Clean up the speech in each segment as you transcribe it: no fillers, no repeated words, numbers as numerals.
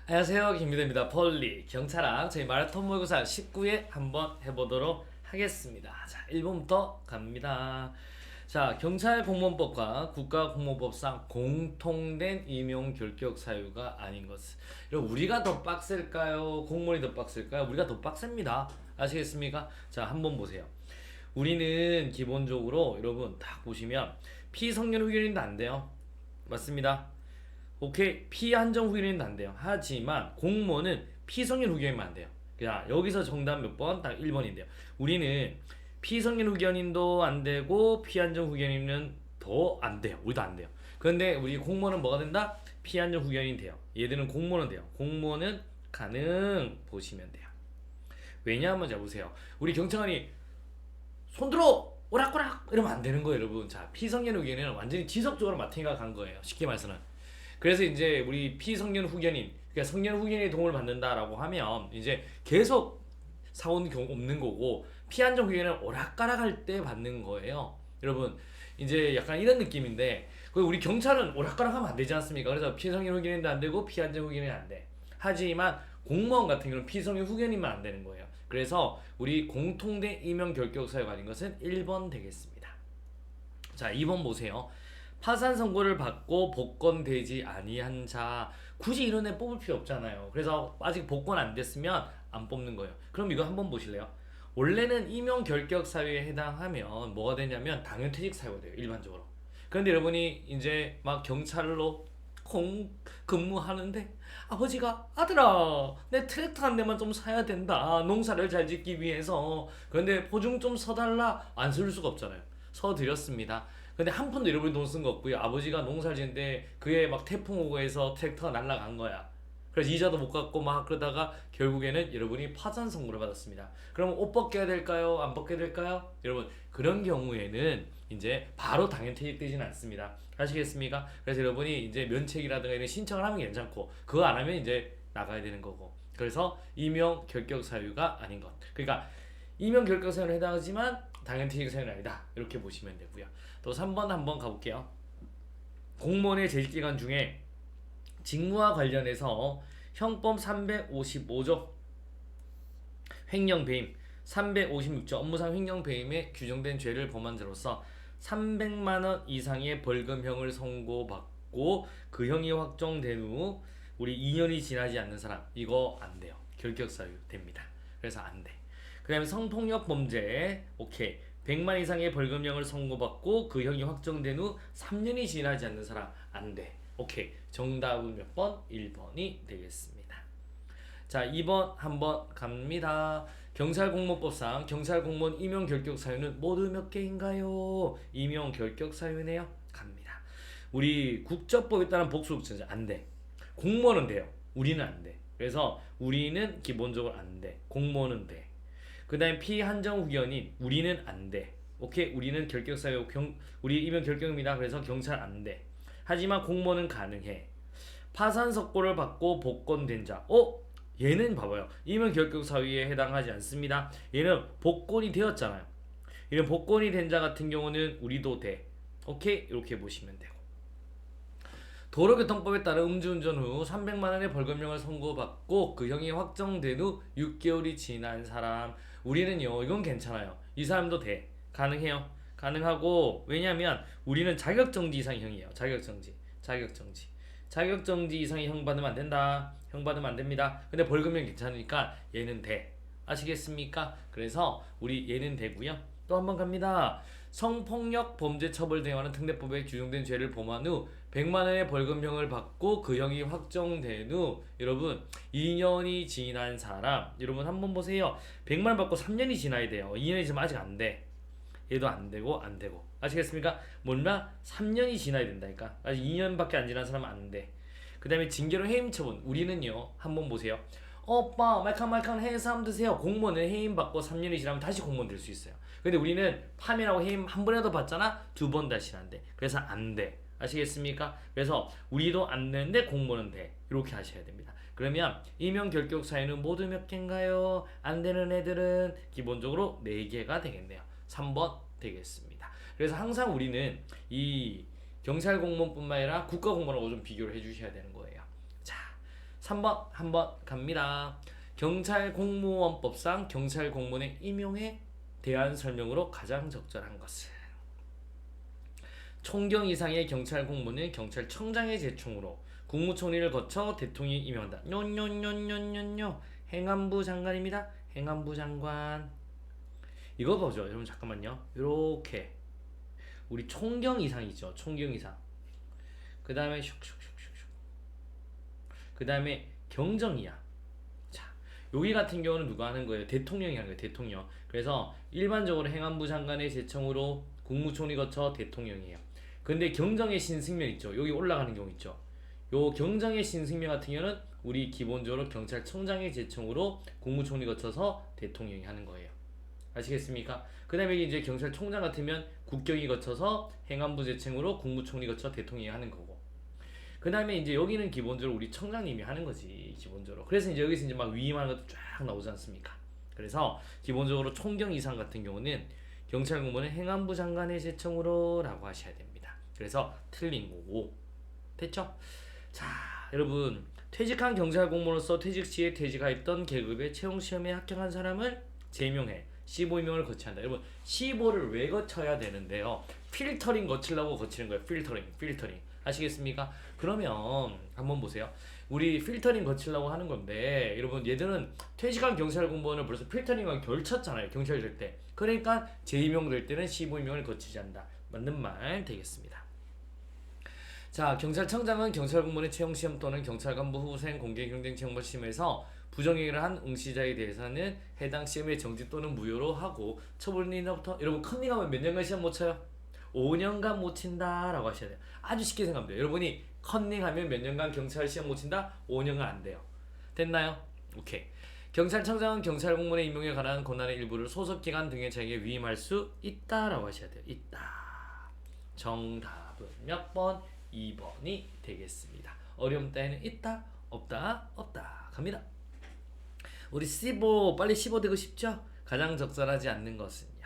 안녕하세요, 김민호입니다. 폴리 경찰학 저희 마라톤 모의고사 19회 한번 해보도록 하겠습니다. 자, 1번부터 갑니다. 자, 경찰공무원법과 국가공무원법상 공통된 임용 결격 사유가 아닌 것은. 여러분, 우리가 더 빡셀까요? 공무원이 더 빡셀까요? 우리가 더 빡셉니다. 아시겠습니까? 자, 한번 보세요. 우리는 기본적으로 여러분 딱 보시면 피성년 후견인도 안 돼요. 맞습니다. 오케이, 피한정 후견인도 안 돼요. 하지만 공무원은 피성년 후견인만 안 돼요. 자, 여기서 정답 몇 번? 딱 1번인데요. 우리는 피성년 후견인도 안 되고 피한정 후견인은 더 안 돼요. 우리도 안 돼요. 그런데 우리 공무원은 뭐가 된다? 피한정 후견인 돼요. 얘들은 공무원은 돼요. 공무원은 가능 보시면 돼요. 왜냐하면 자 보세요. 우리 경찰관이 손들어! 오락오락! 이러면 안 되는 거예요, 여러분. 자, 피성년 후견인은 완전히 지속적으로 마탱이가 간 거예요. 쉽게 말해서는. 그래서 이제 우리 피성년 후견인, 그러니까 성년 후견인의 도움을 받는다라고 하면 이제 계속 사오는 경우 없는 거고, 피한정 후견인은 오락가락할 때 받는 거예요. 여러분, 이제 약간 이런 느낌인데, 우리 경찰은 오락가락하면 안 되지 않습니까? 그래서 피성년 후견인도 안 되고 피한정 후견인은 안 돼. 하지만 공무원 같은 경우는 피성년 후견인만 안 되는 거예요. 그래서 우리 공통된 임용 결격 사유가 아닌 것은 1번 되겠습니다. 자, 2번 보세요. 파산 선고를 받고 복권되지 아니한 자, 굳이 이런 애 뽑을 필요 없잖아요. 그래서 아직 복권 안 됐으면 안 뽑는 거예요. 그럼 이거 한번 보실래요? 원래는 임용 결격 사유에 해당하면 뭐가 되냐면 당연퇴직 사유가 돼요, 일반적으로. 그런데 여러분이 이제 막 경찰로 근무하는데 아버지가 아들아 내 트랙터 한 대만 좀 사야 된다, 농사를 잘 짓기 위해서. 그런데 보증 좀 서달라. 안 쓸 수가 없잖아요. 서드렸습니다. 근데 한 푼도 여러분이 돈 쓴 거 없고요. 아버지가 농사를 짓는데 그게 막 태풍 오고 해서 트랙터가 날아간 거야. 그래서 이자도 못 갚고 막 그러다가 결국에는 여러분이 파산 선고를 받았습니다. 그러면 옷 벗겨야 될까요? 안 벗겨야 될까요? 여러분, 그런 경우에는 이제 바로 당연 퇴직되지는 않습니다. 아시겠습니까? 그래서 여러분이 이제 면책이라든가 이런 신청을 하면 괜찮고, 그거 안 하면 이제 나가야 되는 거고. 그래서 임용 결격 사유가 아닌 것. 그러니까 임용 결격 사유는 해당하지만 당연 퇴직 사유는 아니다. 이렇게 보시면 되고요. 또 3번 한번 가볼게요. 공무원의 재직기간 중에 직무와 관련해서 형법 355조 횡령 배임, 356조 업무상 횡령 배임에 규정된 죄를 범한 자로서 300만 원 이상의 벌금형을 선고받고 그 형이 확정된 후 우리 2년이 지나지 않는 사람, 이거 안 돼요. 결격 사유 됩니다. 그래서 안 돼. 그다음에 성폭력 범죄, 오케이. 100만 이상의 벌금형을 선고받고 그 형이 확정된 후 3년이 지나지 않는 사람 안 돼. 오케이. 정답은 몇 번? 1번이 되겠습니다. 자, 2번 한번 갑니다. 경찰공무법상 경찰공무원 임용 결격 사유는 모두 몇 개인가요? 임용 결격 사유네요. 갑니다. 우리 국적법에 따른 복수국제자 안 돼. 공무원은 돼요. 우리는 안 돼. 그래서 우리는 기본적으로 안 돼. 공무원은 돼. 그 다음에 피한정 후견인 우리는 안 돼. 오케이, 우리는 결격 사유 우리 임용 결격입니다. 그래서 경찰 안 돼. 하지만 공무원은 가능해. 파산 석고를 받고 복권된 자. 얘는 봐봐요. 임용 결격 사유에 해당하지 않습니다. 얘는 복권이 되었잖아요. 이런 복권이 된 자 같은 경우는 우리도 돼. 오케이, 이렇게 보시면 되고. 도로교통법에 따른 음주운전 후 300만 원의 벌금형을 선고받고 그 형이 확정된 후 6개월이 지난 사람, 우리는요 이건 괜찮아요. 이 사람도 돼. 가능해요. 가능하고, 왜냐면 우리는 자격정지 이상의 형이에요. 자격정지 이상의 형 받으면 안 된다. 형 받으면 안 됩니다. 근데 벌금형 괜찮으니까 얘는 돼. 아시겠습니까? 그래서 우리 얘는 되고요. 또 한 번 갑니다. 성폭력 범죄 처벌 등에 특례법에 규정된 죄를 범한 후 100만 원의 벌금형을 받고 그 형이 확정된 후 여러분 2년이 지난 사람, 여러분 한번 보세요. 100만 원 받고 3년이 지나야 돼요. 2년이 지나면 아직 안 돼. 얘도 안 되고 안 되고. 아시겠습니까? 몰라? 3년이 지나야 된다니까. 아직 2년밖에 안 지난 사람은 안 돼. 그 다음에 징계로 해임 처분. 우리는요 한번 보세요. 오빠 말캉말캉 해삼 드세요. 공무원은 해임 받고 3년이 지나면 다시 공무원 될 수 있어요. 근데 우리는 파면하고 해임 한 번이라도 받잖아. 2번 다시 안 돼. 그래서 안 돼. 아시겠습니까? 그래서 우리도 안 되는데 공무원은 돼. 이렇게 하셔야 됩니다. 그러면 임용 결격 사유는 모두 몇 개인가요? 안 되는 애들은 기본적으로 4개가 되겠네요. 3번 되겠습니다. 그래서 항상 우리는 이 경찰 공무원뿐만 아니라 국가 공무원하고 좀 비교를 해주셔야 되는 거예요. 자, 3번 한번 갑니다. 경찰 공무원법상 경찰 공무원의 임용에 대한 설명으로 가장 적절한 것은 총경 이상의 경찰 공무원은 경찰청장의 제청으로 국무총리를 거쳐 대통령이 임명한다. 뇨뇨뇨뇨뇨뇨 행안부 장관입니다. 행안부 장관. 이거 보죠. 여러분 잠깐만요. 이렇게 우리 총경 이상이죠. 총경 이상. 그 다음에 슉슉슉슉슉. 그 다음에 경정이야. 자, 여기 같은 경우는 누가 하는 거예요? 대통령이 하는 거예요. 대통령. 그래서 일반적으로 행안부 장관의 제청으로 국무총리 거쳐 대통령이에요. 근데 경정의 신승명 있죠. 여기 올라가는 경우 있죠. 요 경정의 신승명 같은 경우는 우리 기본적으로 경찰청장의 제청으로 국무총리 거쳐서 대통령이 하는 거예요. 아시겠습니까? 그 다음에 이제 경찰총장 같으면 국경이 거쳐서 행안부 제청으로 국무총리 거쳐 대통령이 하는 거고. 그 다음에 이제 여기는 기본적으로 우리 청장님이 하는 거지 기본적으로. 그래서 이제 여기서 이제 막 위임하는 것도 쫙 나오지 않습니까? 그래서 기본적으로 총경 이상 같은 경우는 경찰 공무원은 행안부 장관의 제청으로 라고 하셔야 됩니다. 그래서 틀린 거고. 됐죠? 자, 여러분 퇴직한 경찰 공무원으로서 퇴직 시에 퇴직하였던 계급의 채용 시험에 합격한 사람을 제명해 15임명을 거쳐야 한다. 여러분 15를 왜 거쳐야 되는데요? 필터링 거치려고 거치는 거예요. 필터링. 아시겠습니까? 그러면 한번 보세요. 우리 필터링 거치려고 하는 건데 여러분 얘들은 퇴직한 경찰 공무원을 벌써 필터링과 결쳤잖아요. 경찰 될 때. 그러니까 재임용 될 때는 15임명을 거치지 않는다. 맞는 말 되겠습니다. 자, 경찰청장은 경찰 공무원의 채용 시험 또는 경찰 간부 후보생 공개 경쟁 채용 시험에서 부정행위를 한 응시자에 대해서는 해당 시험의 정지 또는 무효로 하고 처벌인으로부터 여러분 컨닝하면 몇 년간 시험 못 쳐요? 5년간 못 친다 라고 하셔야 돼요. 아주 쉽게 생각하면 돼요. 여러분이 컨닝하면 몇 년간 경찰 시험 못 친다? 5년간 안 돼요. 됐나요? 오케이. 경찰청장은 경찰 공무원의 임용에 관한 권한의 일부를 소속기관 등의 자에게 위임할 수 있다 라고 하셔야 돼요. 있다. 정답은 몇 번? 2번이 되겠습니다. 어려움 따위는 있다? 없다? 없다. 갑니다. 우리 15 빨리 15 되고 싶죠? 가장 적절하지 않는 것은요.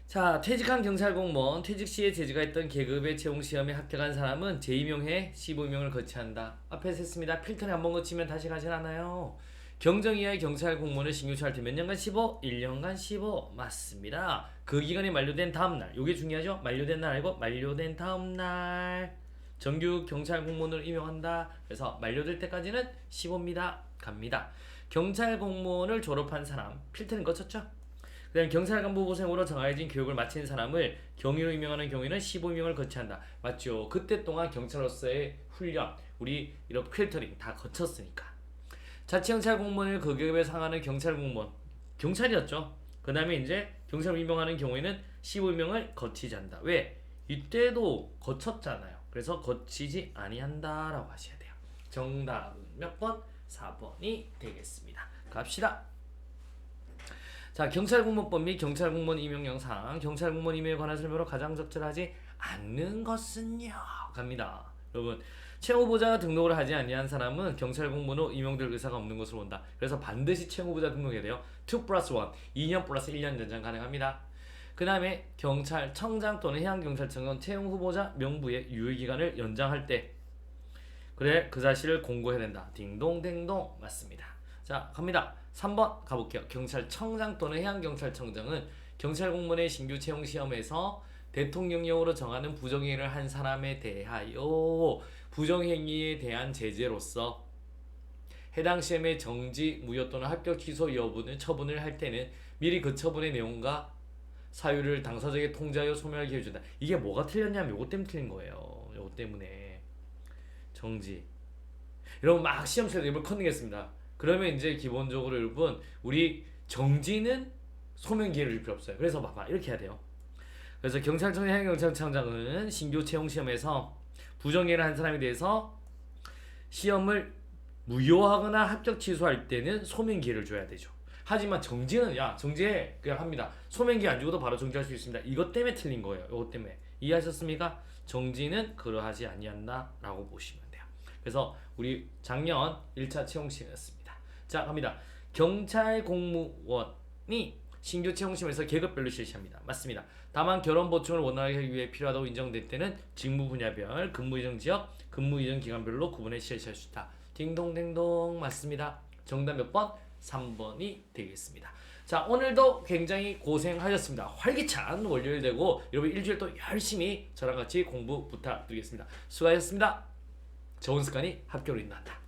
자, 퇴직한 경찰 공무원 퇴직 시에 재직했던 계급의 채용 시험에 합격한 사람은 재임용해 15임명을 거치한다. 앞에서 했습니다. 필터링 한번 거치면 다시 가진 않아요. 경정 이하의 경찰 공무원을 신규 취할 때 몇 년간 15? 1년간 15 맞습니다. 그 기간이 만료된 다음날 요게 중요하죠? 만료된 날 아니고 만료된 다음날 정규 경찰 공무원을 임용한다. 그래서 만료될 때까지는 15입니다. 갑니다. 경찰 공무원을 졸업한 사람 필터링 거쳤죠? 그 다음에 경찰 간부 후보생으로 정해진 교육을 마친 사람을 경위로 임명하는 경우에는 15임명을 거치한다. 맞죠? 그때 동안 경찰로서의 훈련 우리 이런 필터링 다 거쳤으니까. 자치경찰 공무원을 그 계급에 상하는 경찰 공무원 경찰이었죠. 그 다음에 이제 경찰 임명하는 경우에는 15임명을 거치지 않는다. 왜? 이때도 거쳤잖아요. 그래서 거치지 아니한다 라고 하셔야 돼요. 정답은 몇 번? 4번이 되겠습니다. 갑시다. 자, 경찰공무원법 및 경찰공무원 임용 영상 경찰공무원 임용에 관한 설명으로 가장 적절하지 않는 것은요. 갑니다. 여러분 채용 후보자 등록을 하지 아니한 사람은 경찰 공무원으로 임용될 의사가 없는 것으로 본다. 그래서 반드시 채용 후보자 등록해야 돼요. 2+1 2년 플러스 1년 연장 가능합니다. 그 다음에 경찰청장 또는 해양경찰청은 채용 후보자 명부의 유효기간을 연장할 때 그래 그 사실을 공고해야 된다. 딩동댕동 맞습니다. 자 갑니다. 3번 가볼게요. 경찰청장 또는 해양경찰청장은 경찰공무원의 신규 채용 시험에서 대통령령으로 정하는 부정행위를 한 사람에 대하여 부정행위에 대한 제재로서 해당 시험의 정지, 무효 또는 합격 취소 여부는 처분을 할 때는 미리 그 처분의 내용과 사유를 당사자에게 통지하여 소명하게 해준다. 이게 뭐가 틀렸냐면 요거 때문에 틀린 거예요. 요거 때문에 정지. 여러분 막 시험 치러 입을 컨닝했습니다. 그러면 이제 기본적으로 여러분 우리 정지는 소명 기회를 줄 필요 없어요. 그래서 봐봐 이렇게 해야 돼요. 그래서 경찰청 해양경찰청장은 신규 채용 시험에서 부정행위를 한 사람에 대해서 시험을 무효하거나 합격 취소할 때는 소명 기회를 줘야 되죠. 하지만 정지는 야 정지해 그냥 합니다. 소명 기회 안 주고도 바로 정지할 수 있습니다. 이것 때문에 틀린 거예요. 이것 때문에 이해하셨습니까? 정지는 그러하지 아니한다라고 보시면 돼요. 그래서 우리 작년 1차 채용 시험이었습니다. 자 갑니다. 경찰 공무원이 신규 채용시험에서 계급별로 실시합니다. 맞습니다. 다만 결혼 보충을 원활하게 하기 위해 필요하다고 인정될 때는 직무 분야별, 근무 이전 지역, 근무 이전 기간별로 구분해 실시할 수 있다. 딩동댕동 맞습니다. 정답 몇 번? 3번이 되겠습니다. 자, 오늘도 굉장히 고생하셨습니다. 활기찬 월요일 되고 여러분 일주일 또 열심히 저랑 같이 공부 부탁드리겠습니다. 수고하셨습니다. 좋은 습관이 학교로 인도한다.